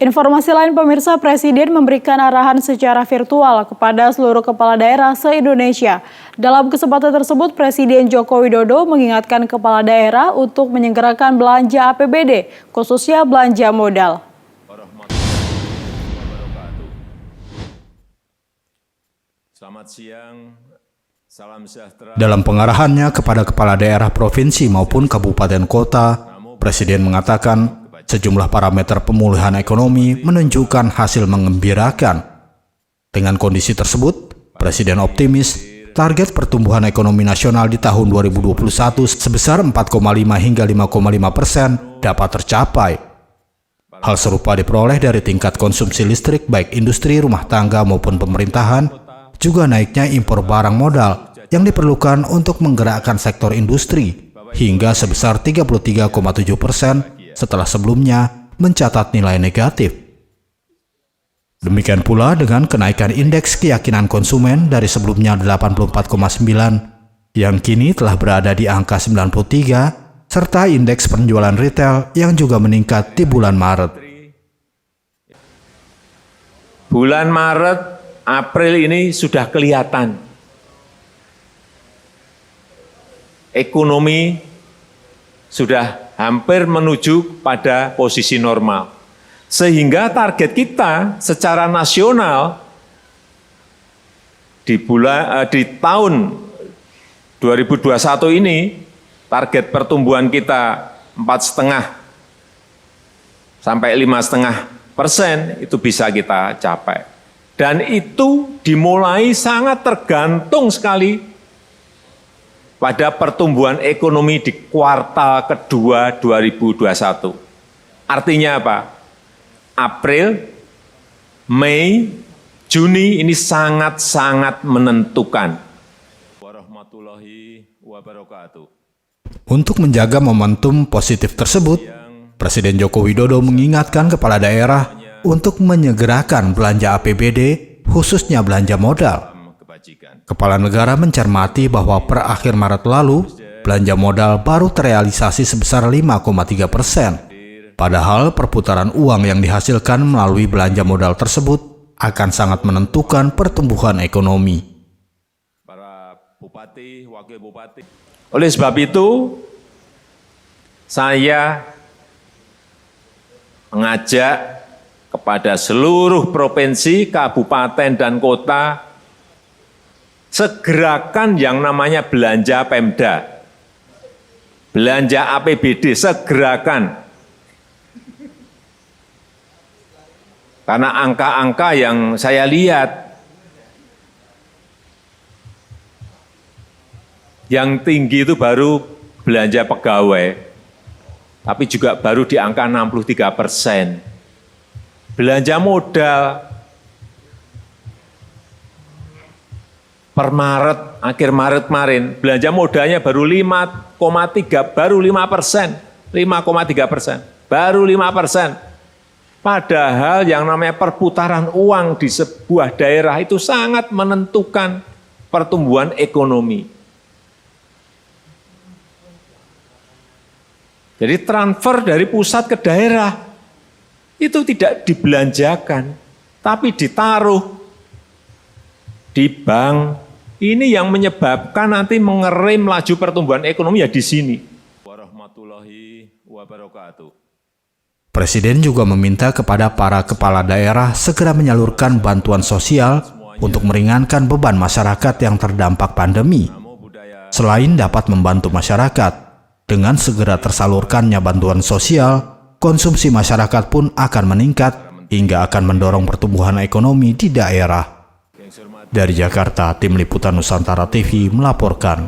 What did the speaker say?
Informasi lain pemirsa, Presiden memberikan arahan secara virtual kepada seluruh kepala daerah se-Indonesia. Dalam kesempatan tersebut, Presiden Joko Widodo mengingatkan kepala daerah untuk menyegerakan belanja APBD, khususnya belanja modal. Selamat siang, salam sejahtera. Dalam pengarahannya kepada kepala daerah provinsi maupun kabupaten kota, Presiden mengatakan sejumlah parameter pemulihan ekonomi menunjukkan hasil mengembirakan. Dengan kondisi tersebut, Presiden optimis target pertumbuhan ekonomi nasional di tahun 2021 sebesar 4,5 hingga 5,5% dapat tercapai. Hal serupa diperoleh dari tingkat konsumsi listrik baik industri, rumah tangga maupun pemerintahan, juga naiknya impor barang modal yang diperlukan untuk menggerakkan sektor industri hingga sebesar 33,7% setelah sebelumnya mencatat nilai negatif. Demikian pula dengan kenaikan indeks keyakinan konsumen dari sebelumnya 84,9 yang kini telah berada di angka 93, serta indeks penjualan retail yang juga meningkat di bulan Maret. Bulan Maret, April ini sudah kelihatan. Ekonomi sudah hampir menuju pada posisi normal. Sehingga target kita secara nasional di tahun 2021 ini, target pertumbuhan kita 4,5 sampai 5,5% itu bisa kita capai. Dan itu dimulai sangat tergantung sekali pada pertumbuhan ekonomi di kuartal kedua 2021. Artinya apa? April, Mei, Juni ini sangat-sangat menentukan. Warahmatullahi wabarakatuh. Untuk menjaga momentum positif tersebut, Presiden Joko Widodo mengingatkan kepala daerah untuk menyegerakan belanja APBD, khususnya belanja modal. Kepala negara mencermati bahwa per akhir Maret lalu, belanja modal baru terrealisasi sebesar 5,3%. Padahal perputaran uang yang dihasilkan melalui belanja modal tersebut akan sangat menentukan pertumbuhan ekonomi. Para bupati, wakil bupati. Oleh sebab itu, saya mengajak kepada seluruh provinsi, kabupaten, dan kota segerakan yang namanya belanja Pemda, belanja APBD, segerakan. Karena angka-angka yang saya lihat, yang tinggi itu baru belanja pegawai, tapi juga baru di angka 63%. Belanja modal, per Maret, akhir Maret kemarin, belanja modalnya baru 5,3%, baru 5%, 5,3%, baru 5%. Padahal yang namanya perputaran uang di sebuah daerah itu sangat menentukan pertumbuhan ekonomi. Jadi transfer dari pusat ke daerah itu tidak dibelanjakan, tapi ditaruh di bank. Ini yang menyebabkan nanti mengerem laju pertumbuhan ekonomi ya di sini. Warahmatullahi wabarakatuh. Presiden juga meminta kepada para kepala daerah segera menyalurkan bantuan sosial untuk meringankan beban masyarakat yang terdampak pandemi. Selain dapat membantu masyarakat, dengan segera tersalurkannya bantuan sosial, konsumsi masyarakat pun akan meningkat hingga akan mendorong pertumbuhan ekonomi di daerah. Dari Jakarta, Tim Liputan Nusantara TV melaporkan.